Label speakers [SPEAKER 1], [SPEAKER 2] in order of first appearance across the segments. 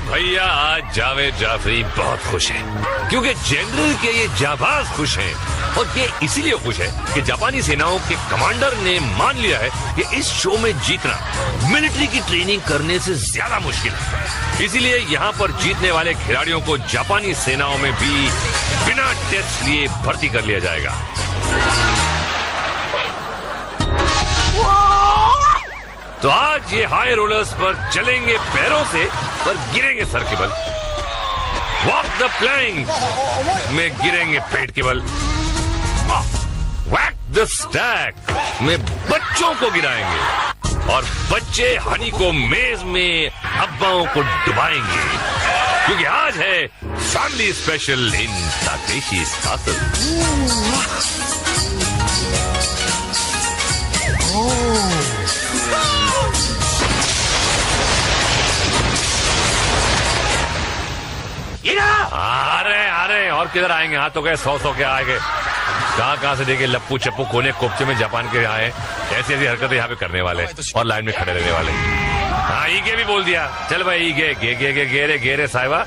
[SPEAKER 1] भैया आज जावेद जाफरी बहुत खुश है क्योंकि जनरल के ये जाबाज खुश हैं और ये इसीलिए खुश है कि जापानी सेनाओं के कमांडर ने मान लिया है कि इस शो में जीतना मिलिट्री की ट्रेनिंग करने से ज्यादा मुश्किल है। इसीलिए यहाँ पर जीतने वाले खिलाड़ियों को जापानी सेनाओं में भी बिना टेस्ट लिए भर्ती कर लिया जाएगा। तो आज ये हाई रोलर्स पर चलेंगे पैरों से पर गिरेंगे सर के बल। वॉक द प्लैंक में गिरेंगे पेट के बल। वैक द स्टैक में बच्चों को गिराएंगे और बच्चे हनी को मेज में अब्बाओं को डुबाएंगे क्योंकि आज है family special in Takeshi castle. अरे और किधर आएंगे? हाथ तो गए 100 के आएंगे। कहाँ से देखे लप्पू चप्पू कोने कोपचे में जापान के आए ऐसी ऐसी हरकतें यहाँ पे करने वाले और लाइन में खड़े रहने वाले। हाँ ईगे भी बोल दिया। चल भाई ईगे गे गे गे गेरे गेरे साहिबा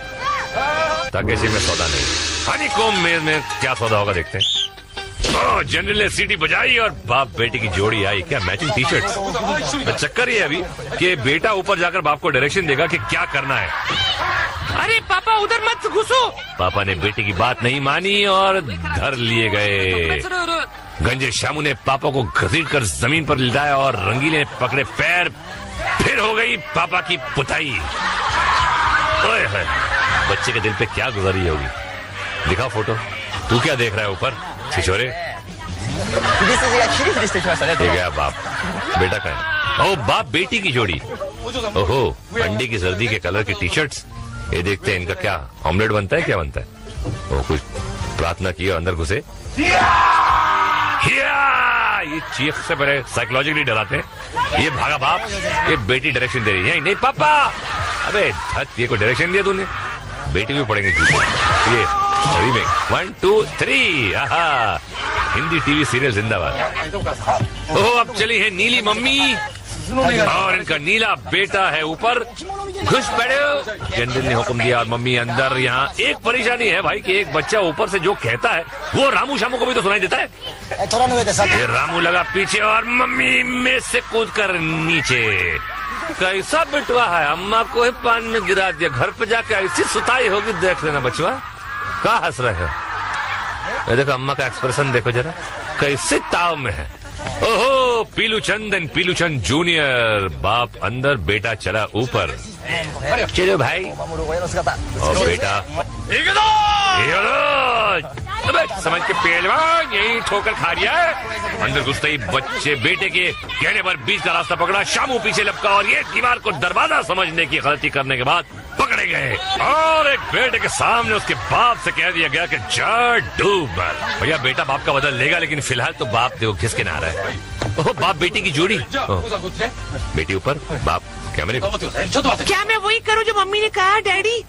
[SPEAKER 1] ताकेशी में सौदा नहीं। हनी कोम में क्या सौदा होगा देखते हैं। जनरल ने सीटी बजाई और बाप बेटी की जोड़ी आई। क्या मैचिंग टी शर्ट। चक्कर ये अभी कि बेटा ऊपर जाकर बाप को डायरेक्शन देगा कि क्या करना है।
[SPEAKER 2] अरे पापा उधर मत घुसो।
[SPEAKER 1] पापा ने बेटी की बात नहीं मानी और घर लिए गए। गंजे शामू ने पापा को घसीट कर जमीन पर लिटाया और रंगीले ने पकड़े पैर। फिर हो गई पापा की पुताई। ओए है बच्चे के दिल पे क्या गुजरी होगी। दिखा फोटो। तू क्या देख रहा है ऊपर छिछोरे? गया बाप बेटा का है। ओ बाप बेटी की जोड़ी। ओहो अंडे की सर्दी के कलर की टी शर्ट्स। ये देखते हैं इनका क्या ऑमलेट बनता है। क्या बनता है? वो कुछ प्रार्थना की और अंदर घुसे। ये चीख से पहले साइकोलॉजिकली डराते हैं। ये भागा बाप। ये बेटी डायरेक्शन दे रही है। नहीं पापा। अबे धत ये को डायरेक्शन दिया तूने। बेटी भी पड़ेंगे ये रीमेक 1 2 3। आहा हिंदी टीवी सीरियल जिंदाबाद। ओह अब चली है नीली मम्मी और इनका नीला बेटा है ऊपर। घुस पड़े। जनरल ने हुक्म दिया और मम्मी अंदर। यहाँ एक परेशानी है भाई कि एक बच्चा ऊपर से जो कहता है वो रामू शामू को भी तो सुनाई देता है। ये रामू लगा पीछे और मम्मी में से कूद कर नीचे। कैसा बिटवा है। अम्मा को ही पान में गिरा दिया। घर पे जाके ऐसी सुताई होगी देख लेना बचवा। क्या हंस रहे हो? देखो अम्मा का एक्सप्रेशन देखो जरा कैसे ताव में है। ओहो पीलू चंद जूनियर। बाप अंदर बेटा चला ऊपर। चलो भाई और बेटा समझ के पहलवान यही ठोकर खा रहा है। अंदर घुसते ही बच्चे बेटे के कहने पर बीच का रास्ता पकड़ा। शामू पीछे लपका और ये दीवार को दरवाजा समझने की गलती करने के बाद पकड़े गए और एक बेटे के सामने उसके बाप से कह दिया गया कि जा डूब। भैया बेटा बाप का बदल लेगा लेकिन फिलहाल तो बाप देखो खिसके ना रहा है। ओह बाप बेटी की जोड़ी। बेटी ऊपर बाप कैमरे।
[SPEAKER 2] क्या मैं वही करूं जो मम्मी ने कहा डैडी?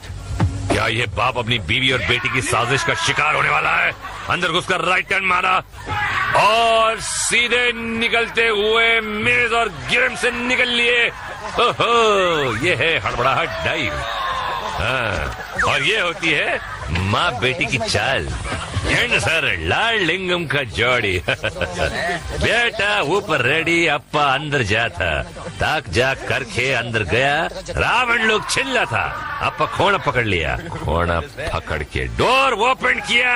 [SPEAKER 1] क्या ये बाप अपनी बीवी और बेटी की साजिश का शिकार होने वाला है? अंदर घुसकर राइट टर्न मारा और सीधे निकलते हुए मेज और गिरम से निकल लिए। ओहो ये है हड़बड़ाहट डाइव। हाँ और ये होती है माँ बेटी की चाल। सर लाल लिंगम का जोड़ी। बेटा ऊपर रेडी अप्पा अंदर जाता। ताक जा करके अंदर गया। रावण लोग चिल्ला था। अप्पा खोना पकड़ लिया। खोना पकड़ के डोर ओपन किया।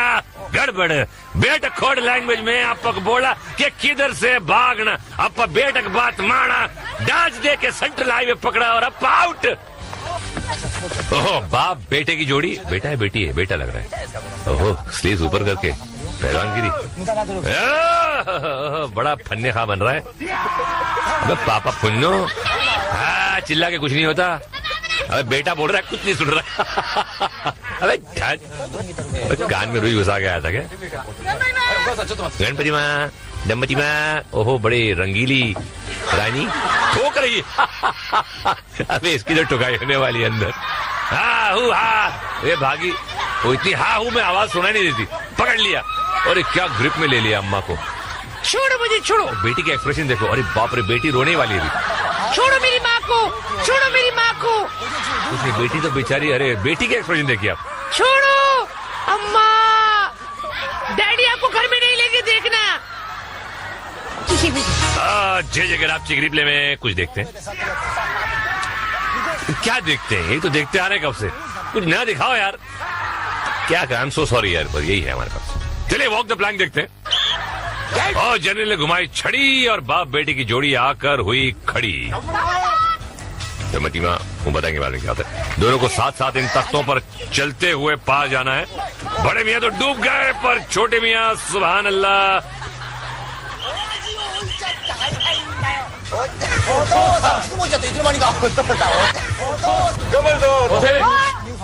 [SPEAKER 1] गड़बड़। बेटा कोड लैंग्वेज में अप्पा को बोला कि किधर से भागना। अप्पा बेटा की बात माना। डांच दे के सेंट्रल हाईवे पकड़ा और अप्पा आउट। ओहो बाप बेटे की जोड़ी। बेटा है बेटी है? बेटा लग रहा है। ओहो स्लीव ऊपर करके पहलवान गिरी। बड़ा फन्ने खा बन रहा है। अबे पापा पुन्नो। हाँ चिल्ला के कुछ नहीं होता। अबे बेटा बोल रहा है कुछ नहीं सुन रहा। अबे कान में रुई घुसा के आया था क्या? गणपति माँ दम्पति माँ। ओहो बड़े रंगीली रानी ठोक रही है। अबे इसकी तो ठुकाई होने वाली अंदर। ये भागी वो इतनी में आवाज सुनाई नहीं देती। पकड़ लिया और क्या ग्रिप में ले लिया अम्मा को।
[SPEAKER 2] छोड़ो मुझे छोड़ो।
[SPEAKER 1] बेटी के एक्सप्रेशन देखो। अरे बाप रे बेटी रोने वाली है।
[SPEAKER 2] छोड़ो मेरी माँ को। छोड़ो मेरी माँ देखो।
[SPEAKER 1] उसकी बेटी तो बेचारी, अरे बेटी के एक्सप्रेशन देखिए आप।
[SPEAKER 2] छोड़ो अम्मा, डैडी आपको घर में नहीं लेके देखना।
[SPEAKER 1] जय जगह आप चिक रिप्ले में कुछ देखते हैं। क्या देखते हैं? ये तो देखते आ रहे कब से, कुछ नया दिखाओ यार। क्या आई एम सो सॉरी यार, पर यही है हमारे पास। चलिए वॉक द प्लैंक देखते हैं। और जनरल ने घुमाई छड़ी और बाप बेटी की जोड़ी आकर हुई खड़ी। मतीमा वो बताएंगे बाद में क्या होता है। दोनों को साथ साथ इन तख्तों पर चलते हुए पार जाना है। बड़े मियाँ तो डूब गए, पर छोटे मियाँ सुभान अल्लाह।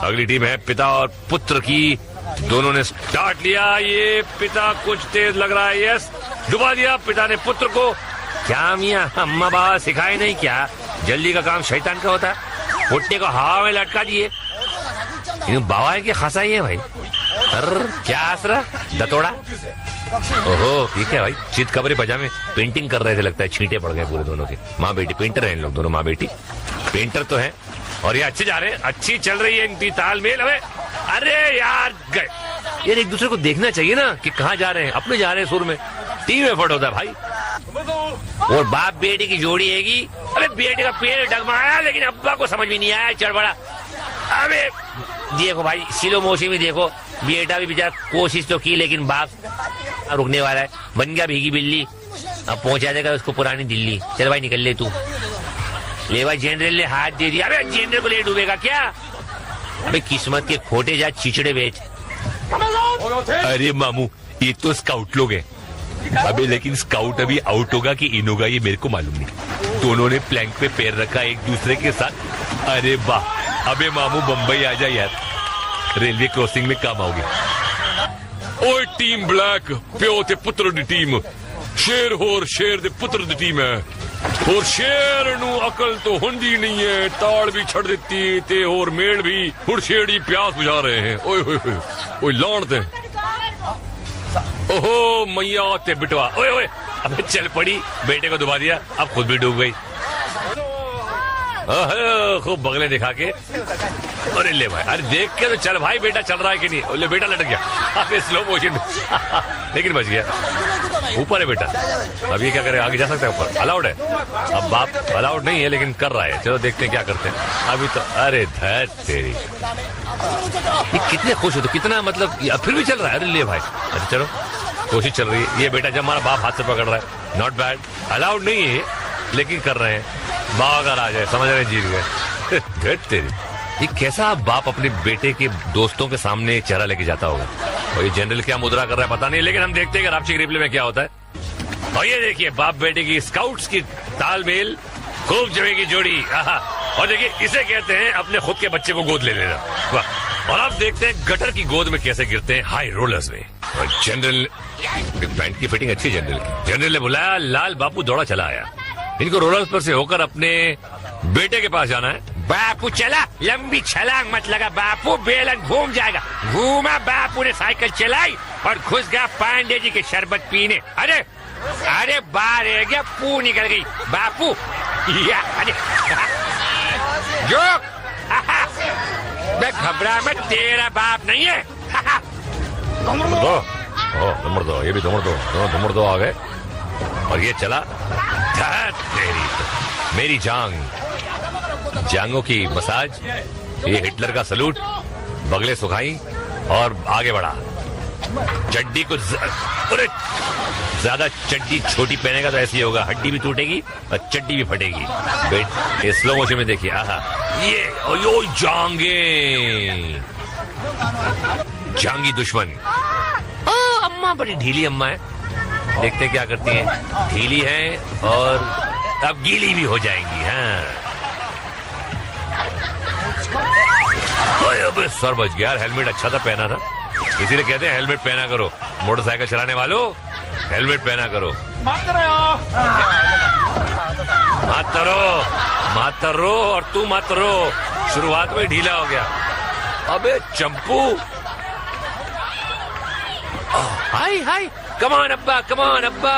[SPEAKER 1] अगली टीम है पिता और पुत्र की। दोनों ने स्टार्ट लिया। ये पिता कुछ तेज लग रहा है। यस, डुबा दिया पिता ने पुत्र को। क्या मियाँ अम्मा बाबा सिखाए नहीं क्या? जल्दी का काम शैतान का होता है। पुट्टे को हवा में लटका दिए। बाबा है कि खासा ही है भाई। क्या आसरा दतोड़ा। ओहो ठीक है भाई, चित कबरे पजामे पेंटिंग कर रहे थे, लगता है छींटे पड़ गए पूरे दोनों के। माँ बेटी पेंटर हैं इन लोग दोनों, माँ बेटी पेंटर तो हैं। और ये अच्छे जा रहे हैं, अच्छी चल रही है इनकी तालमेल। अरे यार गए यार, एक दूसरे को देखना चाहिए ना कि कहाँ जा रहे हैं। अपने जा रहे हैं सुर में, टीम एफर्ट होता है भाई। और बाप बेटी की जोड़ी हैगी। अबे बेटे का पेड़ डगमाया, लेकिन अब्बा को समझ में नहीं आया, चढ़बड़ा। अबे देखो भाई, सिलो मोशी में देखो, बेटा भी बेचारा कोशिश तो की, लेकिन बाप रुकने वाला है। बन गया भीगी बिल्ली, अब पहुंचा देगा उसको पुरानी दिल्ली। चल भाई निकल ले तू। ले भाई, जनरल ने हाथ दे दिया। अबे जनरल को ले डूबेगा क्या? अबे किस्मत के खोटे जा चिचड़े बेच। अरे मामू ये तो स्काउट लोग हैं। अबे लेकिन स्काउट अभी आउट होगा कि इन होगा ये मेरे को मालूम नहीं। दोनों ने प्लैंक पे पैर रखा एक दूसरे के साथ। अरे वाह, अबे मामू बम्बई आ जा यार, रेलवे क्रॉसिंग में काम आओगे। ओए टीम ब्लैक, प्यो ते पुत्र दी टीम। शेर होर शेर दे पुत्र दी टीम है। और शेर नू अकल तो हुंदी नहीं है, ताड़ भी छड़ देती ते और मेड़ भी हुड़ शेड़ी प्यास बुझा रहे हैं। ओए ओए ओए ओए लौंड दे। ओहो मैया ते बिटवा। ओए ओए अबे चल पड़ी, बेटे को डुबा दिया, अब खुद भी डूब गई। खूब बगले दिखा के। अरे ले भाई, अरे देख के तो चल भाई, बेटा चल रहा है कि नहीं। ले बेटा लटक गया, अबे स्लो मोशन में लेकिन बच गया। ऊपर है बेटा, अब ये क्या करे, आगे जा सकता है ऊपर? अलाउड है। अब बाप अलाउड नहीं है लेकिन कर रहा है। चलो देखते हैं क्या करते हैं अभी तो। अरे धैट तेरी, ये कितने खुश हो तो, कितना मतलब फिर भी चल रहा है। अरे ले भाई, अच्छा चलो कोशिश चल रही है। ये बेटा जब हमारा बाप हाथ से पकड़ रहा है, नॉट बैड। अलाउड नहीं है लेकिन कर रहे हैं। बाबा अगर आ जाए समझ रहे जीत गए। धैट तेरी, ये कैसा बाप अपने बेटे के दोस्तों के सामने चेहरा लेके जाता होगा। और ये जनरल क्या मुद्रा कर रहा है पता नहीं, लेकिन हम देखते हैं कि रापची रिप्ले में क्या होता है। और ये देखिए बाप बेटे की स्काउट्स की तालमेल, खूब जमेगी जोड़ी। और देखिए इसे कहते हैं अपने खुद के बच्चे को गोद ले लेना। वाह। और आप देखते हैं गटर की गोद में कैसे गिरते हैं, हाई रोलर्स में। और जनरल पैंट की फिटिंग अच्छी जनरल की। जनरल ने बुलाया, लाल बापू दौड़ा चला आया। इनको रोलर्स पर से होकर अपने बेटे के पास जाना है। बापू चला, लंबी छलांग मत लगा बापू, बेलन घूम जाएगा। घूमा, बापू ने साइकिल चलाई और घुस गया पांडे जी के शरबत पीने। अरे अरे बाहर रह गया, पू निकल गई बापू। अरे जो घबरा मत, तेरा बाप नहीं है। नंबर दो, ये भी नंबर दो आ गए। और ये चला, तेरी तो मेरी जांगों की मसाज, ये हिटलर का सलूट, बगले सुखाई और आगे बढ़ा। चड्डी को ज्यादा चड्डी छोटी पहनेगा तो ऐसी होगा, हड्डी भी टूटेगी और चड्डी भी फटेगी। स्लो मोशन में देखिए, ये ओ जांगी दुश्मन। ओ अम्मा बड़ी ढीली अम्मा है, देखते क्या करती हैं। ढीली है और अब गीली भी हो जाएंगी। हाँ अबे सर बच गया, हेलमेट अच्छा था पहना था, इसीलिए कहते हैं हेलमेट पहना करो। मोटरसाइकिल चलाने वालों हेलमेट पहना करो। मत रो और तू मत रो, शुरुआत में ढीला हो गया। अबे चंपू, हाय कमान अब्बा, कमान अब्बा।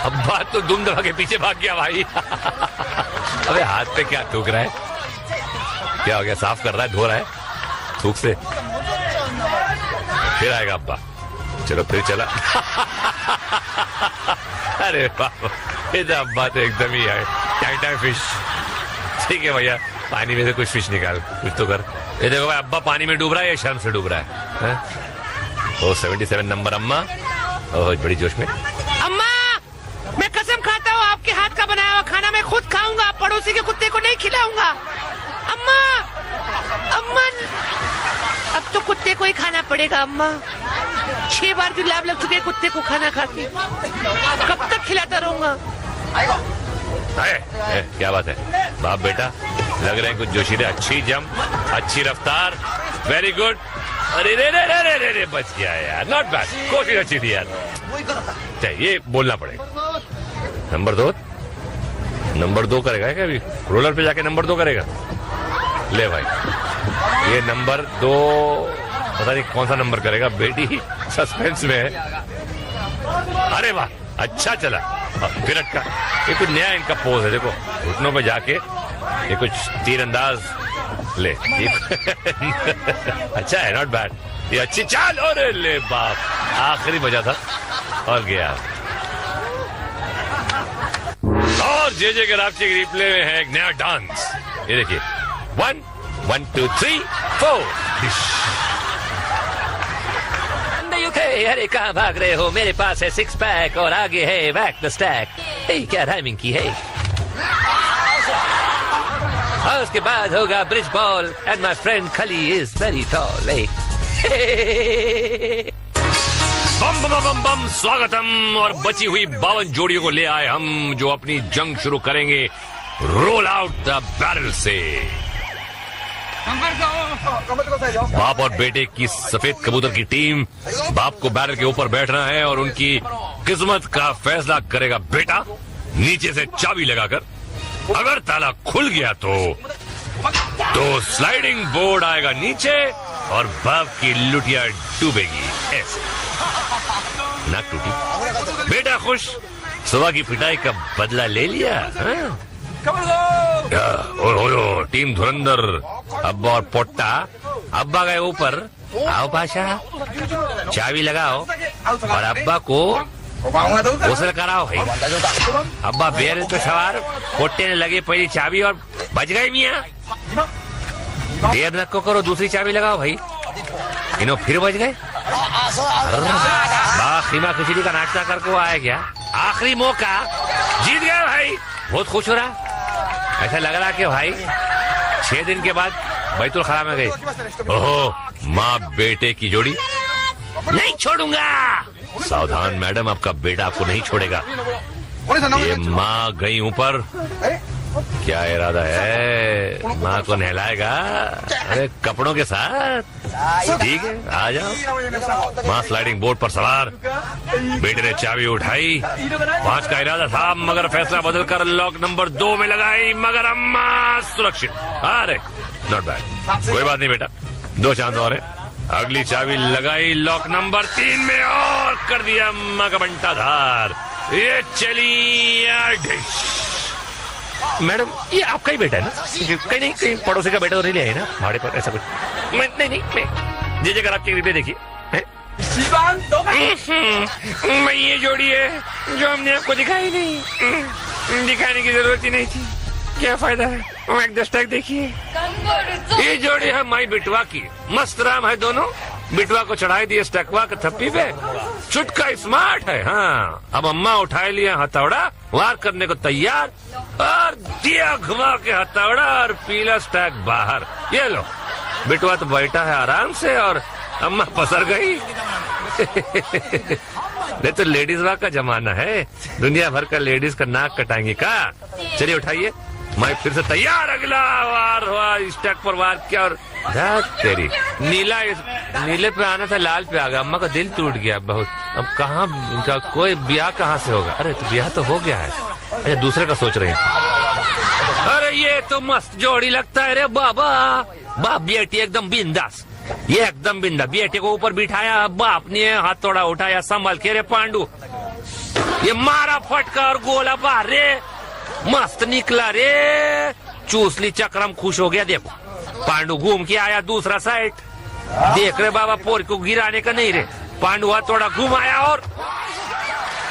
[SPEAKER 1] अब्बा तो दुम दबा के पीछे भाग गया भाई। अबे हाथ पे क्या थूक रहा है? क्या हो गया? साफ कर रहा है, धो रहा है थूक से? फिर आएगा अब्बा। चलो फिर चला। अरे बाबा, ये तो अब्बा तो एकदम ही है टाइटा फिश। ठीक है भैया, पानी में से कुछ फिश निकाल, कुछ तो कर। ये देखो भाई, अब्बा पानी में डूब रहा है या शर्म से डूब रहा है? ओ 77 नंबर अम्मा, ओह बड़ी जोश में।
[SPEAKER 2] अम्मा, मैं कसम खाता हूँ आपके हाथ का बनाया हुआ खाना मैं खुद खाऊंगा, पड़ोसी के कुत्ते को नहीं खिलाऊंगा। अम्मा, अम्मा, अब तो कुत्ते को ही खाना पड़ेगा अम्मा। 6 बार जुलाब लग चुके कुत्ते को खाना खा के, कब तक खिलाता रहूंगा?
[SPEAKER 1] क्या बात है बाप बेटा, लग रहे हैं कुछ जोशीले। अच्छी जंप, अच्छी रफ्तार, वेरी गुड। अरे रे रे रे रे रे रे, बच गया यार, नॉट बैड, कोशिश अच्छी थी यार। ये बोलना पड़ेगा। नंबर 2 करेगा क्या अभी? रोलर पे जाके नंबर 2 करेगा? ले भाई, ये नंबर 2 पता नहीं कौन सा नंबर करेगा, बेटी सस्पेंस में है। अरे वाह, अच्छा चला, फिर अटका। ये कुछ नया इनका पोज है, देखो घुटनों पे जाके ये कुछ तीरंदाज। ले अच्छा है, नॉट बैड, ये अच्छी चाल। और ले बाप, आखिरी बजा था और गया। और जे गराबची के रिप्ले में है एक नया डांस, ये देखिए। 1 1 2 3 4।
[SPEAKER 3] अरे कहाँ भाग रहे हो? मेरे पास है 6 पैक और आगे है बैक द स्टैक। क्या राइमिंग की है? और उसके बाद होगा bridge ball and my friend खली इज वेरी टॉल।
[SPEAKER 1] बम बम बम बम, स्वागतम। और बची हुई 52 जोड़ियों को ले आए हम, जो अपनी जंग शुरू करेंगे रोल आउट द बैरल से। बाप और बेटे की सफेद कबूतर की टीम। बाप को बैरल के ऊपर बैठना है और उनकी किस्मत का फैसला करेगा बेटा, नीचे से चाबी लगाकर। अगर ताला खुल गया तो स्लाइडिंग बोर्ड आएगा नीचे और बाप की लुटिया डूबेगी। ऐसे नाक टूटी, बेटा खुश, सुबह की पिटाई का बदला ले लिया। और टीम धुरंधर, अब्बा और पोट्टा। अब्बा गए ऊपर, आओ पाशा चाबी लगाओ और अब्बा को गुसल कराओ भाई। अब्बा बैरल पे सवार, पोट्टे ने लगे पहली चाबी और बच गए मियाँ। देर न करो, दूसरी चाबी लगाओ भाई। इन्हों फिर बच गए। खीमा खिचड़ी का नाश्ता करके आया क्या? आखिरी मौका, जीत गए भाई। बहुत खुश हो रहा, ऐसा लग रहा कि भाई 6 दिन के बाद बैतुल खला में गए। ओहो, माँ बेटे की जोड़ी नहीं छोड़ूंगा। सावधान मैडम, आपका बेटा आपको नहीं छोड़ेगा। ये माँ गई ऊपर, क्या इरादा है? माँ को नहलाएगा? अरे कपड़ों के साथ, ठीक है आ जाओ। माँ स्लाइडिंग बोर्ड पर सवार, बेटे ने चाबी उठाई। 5 का इरादा था, मगर फैसला बदलकर लॉक नंबर 2 में लगाई, मगर अम्मा सुरक्षित। अरे नॉट बैड, कोई बात नहीं बेटा, 2 चांस और है। अगली चाबी लगाई लॉक नंबर 3 में और कर दिया अम्मा का बंटाधार। ये चली डिश। मैडम ये आपका ही बेटा है ना? कहीं नहीं, कहीं पड़ोसी का बेटा तो नहीं ले आए ना भाड़े पर? ऐसा कुछ नहीं, जे अगर आपकी रिप्ले देखिए। मैं ये जोड़ी है जो हमने आपको दिखाई नहीं, दिखाने की जरूरत ही नहीं थी। क्या फायदा है? देखिए, ये जोड़ी है माई बिटवा की। मस्त राम है दोनों। बिटवा को चढ़ाई दिए स्टकवा के थप्पी पे। चुटका स्मार्ट है। हाँ, अब अम्मा उठाए लिया हथौड़ा, वार करने को तैयार, और दिया घुमा के हथौड़ा और पीला स्टैक बाहर। ये लो, बिटवा तो बैठा है आराम से और अम्मा पसर गई। नहीं तो लेडीज वाक का जमाना है, दुनिया भर का लेडीज का नाक कटाएंगे का। चलिए उठाइए, मैं फिर से तैयार। अगला वार हुआ, स्टैक पर वार किया और तेरी नीले पे आना था, लाल पे आ गया। अम्मा का दिल टूट गया बहुत। अब कहाँ इनका कोई ब्याह कहाँ से होगा? अरे तो ब्याह तो हो गया है। अच्छा, दूसरे का सोच रहे हैं। अरे ये तो मस्त जोड़ी लगता है रे बाबा। बाप बेटी एकदम बिंदास, ये एकदम बिंदा। बेटे को ऊपर बिठाया, बाप ने हथौड़ा उठाया, संभल के रे पांडू। ये मारा फटका और गोला बाहर रे।
[SPEAKER 3] मस्त निकला रे, चूसली चक्रम खुश हो गया। देखो पांडु घूम के आया दूसरा साइड। देख रहे बाबा, पोर को गिराने का नहीं रे, पांडु हाथ थोड़ा घुमाया और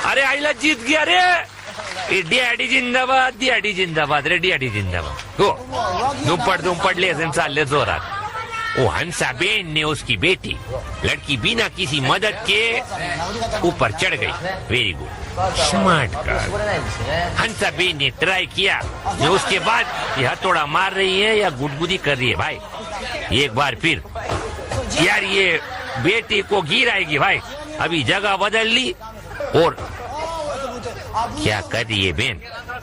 [SPEAKER 3] अरे आईला जीत गया रे। डैडी जिंदाबाद, डैडी जिंदाबाद रे, डैडी जिंदाबाद। हो दुम पड़ ले चालले जोरात। वो हंसाबेन ने उसकी बेटी लड़की बिना किसी मदद के ऊपर चढ़ गई। Very good, smart girl. Hansaben ने ट्राई किया, उसके बाद यह हथौड़ा मार रही है या गुदगुदी कर रही है भाई। एक बार फिर यार ये बेटी को गिराएगी भाई। अभी जगह बदल ली और क्या कर रही है बेन?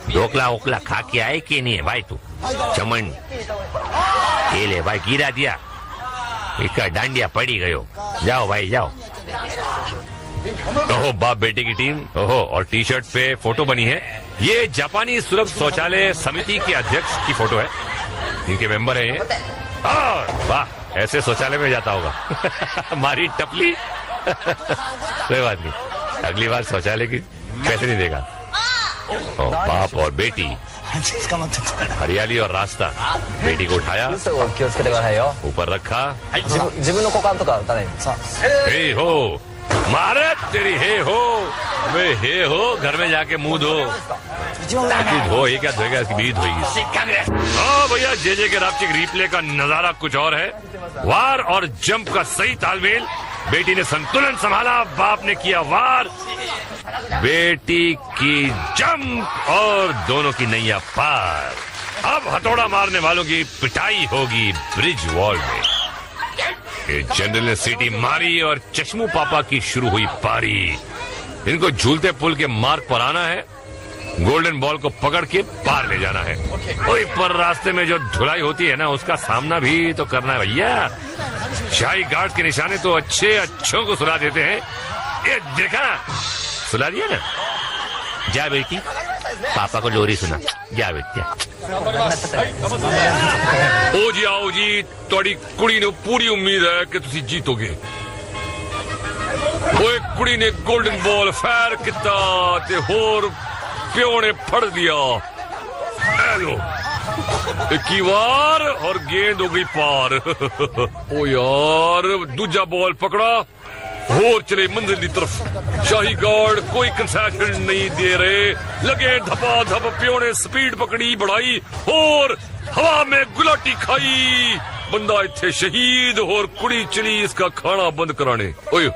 [SPEAKER 3] ढोकला ओकला खा के आए कि नहीं है भाई तू? चमन ये ले भाई, गिरा दिया, इसका डांडिया पड़ी गयो। जाओ भाई जाओ।
[SPEAKER 1] ओहो, बाप बेटे की टीम। ओहो, और टी शर्ट पे फोटो बनी है। ये जापानी सुलभ शौचालय समिति के अध्यक्ष की फोटो है, इनके मेंबर है ये। वाह, ऐसे शौचालय में जाता होगा। मारी टपली। कोई बात नहीं, अगली बार शौचालय की पैसे नहीं देगा। बाप और बेटी, हरियाली और रास्ता। बेटी को उठाया, ऊपर रखा। हे हो, मारे तेरी हे हो, वे हे हो, घर में जाके मुंह धो। धो ये क्या धोएगा, इसकी बीत धोएगी। हाँ भैया, जे के रापचिक रिप्ले का नजारा कुछ और है। वार और जंप का सही तालमेल। बेटी ने संतुलन संभाला, बाप ने किया वार, बेटी की जंप और दोनों की नैया पार। अब हथौड़ा मारने वालों की पिटाई होगी ब्रिज वॉल में। जनरल ने सीटी मारी और चश्मू पापा की शुरू हुई पारी। इनको झूलते पुल के मार्ग पर आना है, गोल्डन बॉल को पकड़ के पार ले जाना है। कोई पर रास्ते में जो धुलाई होती है ना, उसका सामना भी तो करना है भैया। शाही गार्ड के निशाने तो अच्छों को सुला देते हैं। ये देखा, सुला दिया ना। जा बेटी, पापा को लोरी सुना। जा बेटी। आओ जी, थोड़ी कुड़ी ने पूरी उम्मीद है कि तुसी जीतोगे। ओए कुड़ी ने गोल्डन बॉल फायर किता ते होर प्यो ने फड़ दिया। एक बार और गेंद हो गई पार। ओ यार, दूजा बॉल पकड़ा और चले मंजिल की तरफ। शाही गार्ड कोई कंसेशन नहीं दे रहे, लगे धपा धप। प्यो ने स्पीड पकड़ी, बढ़ाई और हवा में गुलाटी खाई। बंदा इत्थे शहीद और कुड़ी चली इसका खाना बंद कराने। ओए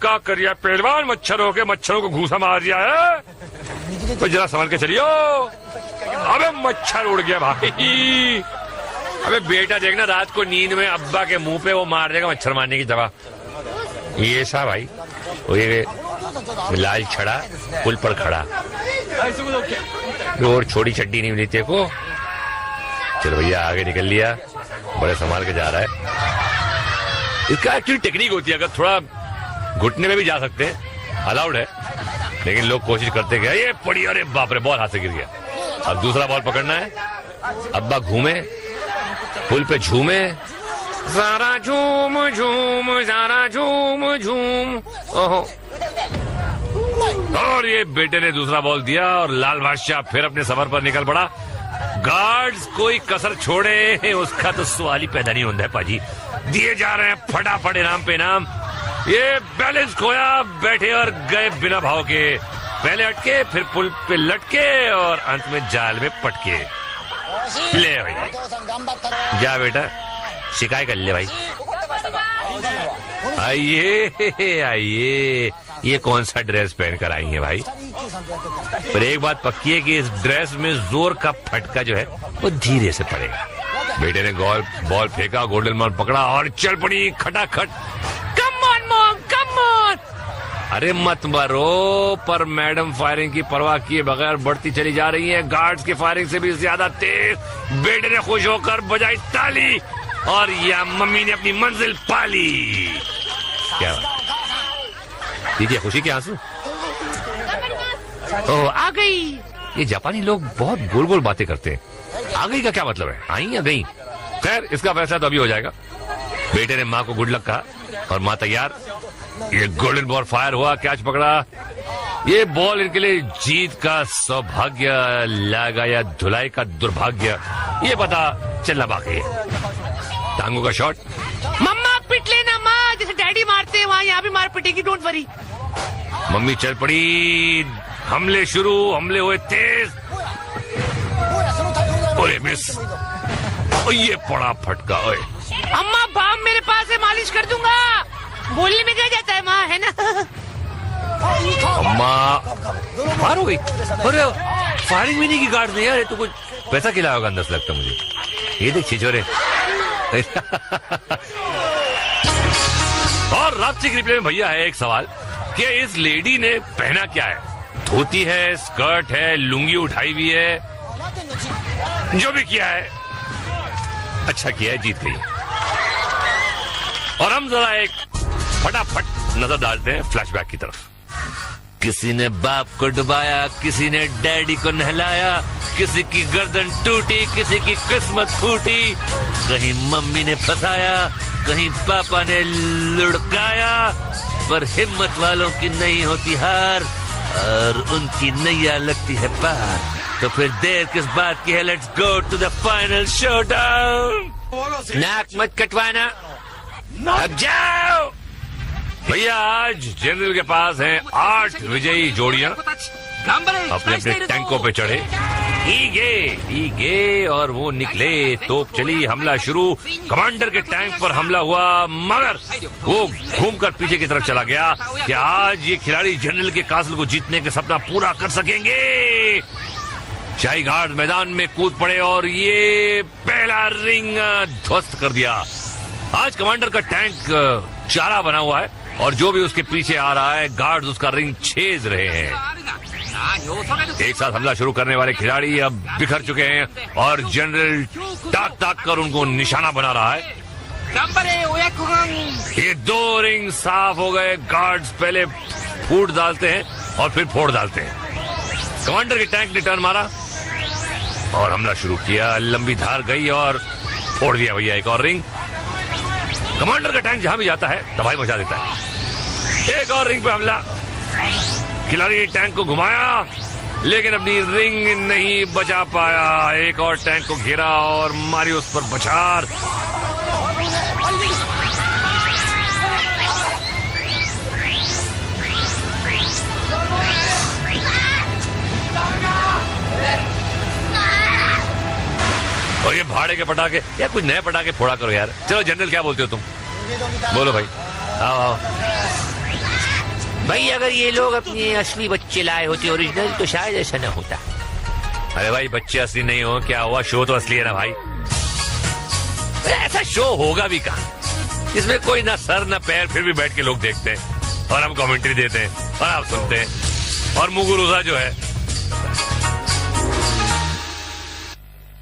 [SPEAKER 1] का करिया पहलवान, मच्छरों को घूसा मार दिया है। तो जरा संभल के चलियो। अबे मच्छर उड़ गया भाई। अबे बेटा देखना, रात को नींद में अब्बा के मुंह पे वो मार देगा मच्छर मारने की दवा। ये सा भाई, ये लाल छड़ा पुल पर खड़ा और छोटी चड्डी नहीं मिली तेरे को। चलो भैया, आगे निकल लिया, बड़े संभाल के जा रहा है। इसका एक्चुअली टेक्निक होती है, अगर थोड़ा घुटने में भी जा सकते हैं, अलाउड है, लेकिन लोग कोशिश करते गए। ये पड़ी, अरे बाप रे, बॉल हाथ से गिर गया। अब दूसरा बॉल पकड़ना है। अब्बा घूमे, पुल पे झूमे, ज़रा झूम झूम, ज़रा झूम झूम। ओहो, और ये बेटे ने दूसरा बॉल दिया और लाल बादशाह फिर अपने सफर पर निकल पड़ा। गार्ड्स कोई कसर छोड़े उसका तो सवाल ही पैदा नहीं होता है पाजी। दिए जा रहे हैं फटाफट इनाम पे इनाम। ये बैलेंस खोया, बैठे और गए बिना भाव के। पहले अटके, फिर पुल पे लटके और अंत में जाल में पटके। ले भाई, जा बेटा, शिकायत कर ले भाई। आइए आइए, ये कौन सा ड्रेस पहन कर आई है भाई? पर एक बात पक्की है कि इस ड्रेस में जोर का फटका जो है वो धीरे से पड़ेगा। बेटे ने बॉल फेंका, गोल्डन बॉल पकड़ा और चल पड़ी खटाखट।
[SPEAKER 2] Come on mom, come on.
[SPEAKER 1] अरे मत मरो, पर मैडम फायरिंग की परवाह किए बगैर बढ़ती चली जा रही है। गार्ड्स की फायरिंग से भी ज्यादा तेज। बेटे ने खुश होकर बजाई ताली और या मम्मी ने अपनी मंजिल पाली। क्या दीजिए खुशी के आंसू?
[SPEAKER 2] ओ, आ गई।
[SPEAKER 1] ये जापानी लोग बहुत गोल गोल बातें करते हैं। आ गई का क्या मतलब है? आई या गई? खैर, इसका फैसला तो अभी हो जाएगा। बेटे ने माँ को गुड लक कहा और माँ तैयार। ये गोल्डन बॉल फायर हुआ, कैच पकड़ा ये बॉल इनके लिए जीत का सौभाग्य लागा या धुलाई का दुर्भाग्य, ये पता चलना बाकी है। टांगों का शॉट।
[SPEAKER 2] मम्मा पिट लेना माँ, जैसे डैडी मारते हैं वहाँ यहाँ भी मार पिटेगी, डोंट वरी।
[SPEAKER 1] मम्मी चल पड़ी, हमले शुरू, हमले हुए तेज। ओए मिस, ओ ये पड़ा फटका। ओए
[SPEAKER 2] अम्मा बाम मेरे पास है, मालिश कर दूंगा। बोलने में क्या जाता है माँ, है ना?
[SPEAKER 1] अम्मा मार हो गई। अरे फायरिंग भी नहीं की गार्ड ने यार, तो कुछ पैसा खिलाया होगा अंदर से लगता मुझे। ये देख छिछोरे। और रात्रि रिप्ले में भैया है एक सवाल कि इस लेडी ने पहना क्या है? धोती है, स्कर्ट है, लुंगी उठाई हुई है, जो भी किया है अच्छा किया है, जीत गई। और हम जरा एक फटाफट नजर डालते हैं फ्लैशबैक की तरफ। किसी ने बाप को डुबाया, किसी ने डैडी को नहलाया, किसी की गर्दन टूटी, किसी की किस्मत फूटी, कहीं मम्मी ने फंसाया, कहीं पापा ने लुढ़काया, पर हिम्मत वालों की नहीं होती हार और उनकी नैया लगती है पार। तो फिर देर किस बात की है, let's go to the final showdown. नाक मत कटवाना, अब जाओ। भैया आज जनरल के पास हैं 8 विजयी जोड़ियां, अपने अपने टैंकों पे चढ़े, ईगे और वो निकले। तोप चली, हमला शुरू, कमांडर के टैंक पर हमला हुआ, मगर वो घूमकर पीछे की तरफ चला गया कि आज ये खिलाड़ी जनरल के कासल को जीतने का सपना पूरा कर सकेंगे। शाही घाट मैदान में कूद पड़े और ये पहला रिंग ध्वस्त कर दिया। आज कमांडर का टैंक चारा बना हुआ है और जो भी उसके पीछे आ रहा है गार्ड्स उसका रिंग छेद रहे हैं। एक साथ हमला शुरू करने वाले खिलाड़ी अब बिखर चुके हैं और जनरल ताक ताक कर उनको निशाना बना रहा है। ये 2 रिंग साफ हो गए। गार्ड्स पहले फूट डालते हैं और फिर फोड़ डालते हैं। कमांडर के टैंक ने टर्न मारा और हमला शुरू किया। लंबी धार गई और फोड़ दिया भैया एक और रिंग। कमांडर का टैंक जहां भी जाता है तबाही मचा देता है। एक और रिंग पे हमला, खिलाड़ी ने टैंक को घुमाया लेकिन अपनी रिंग नहीं बचा पाया। एक और टैंक को घेरा और मारी उस पर बछार। और ये भाड़े के पटाखे या कुछ नए पटाखे फोड़ा करो यार। चलो जनरल क्या बोलते हो तुम? बोलो भाई। आओ
[SPEAKER 2] भाई अगर ये लोग अपने असली बच्चे लाए होते ओरिजिनल तो शायद ऐसा न होता।
[SPEAKER 1] अरे भाई बच्चे असली नहीं हो, क्या हुआ? शो तो असली है ना भाई। ऐसा शो होगा भी कहाँ इसमें कोई ना सर ना पैर, फिर भी बैठ के लोग देखते हैं और हम कमेंट्री देते हैं और आप सुनते हैं। और मुगुरुजा जो है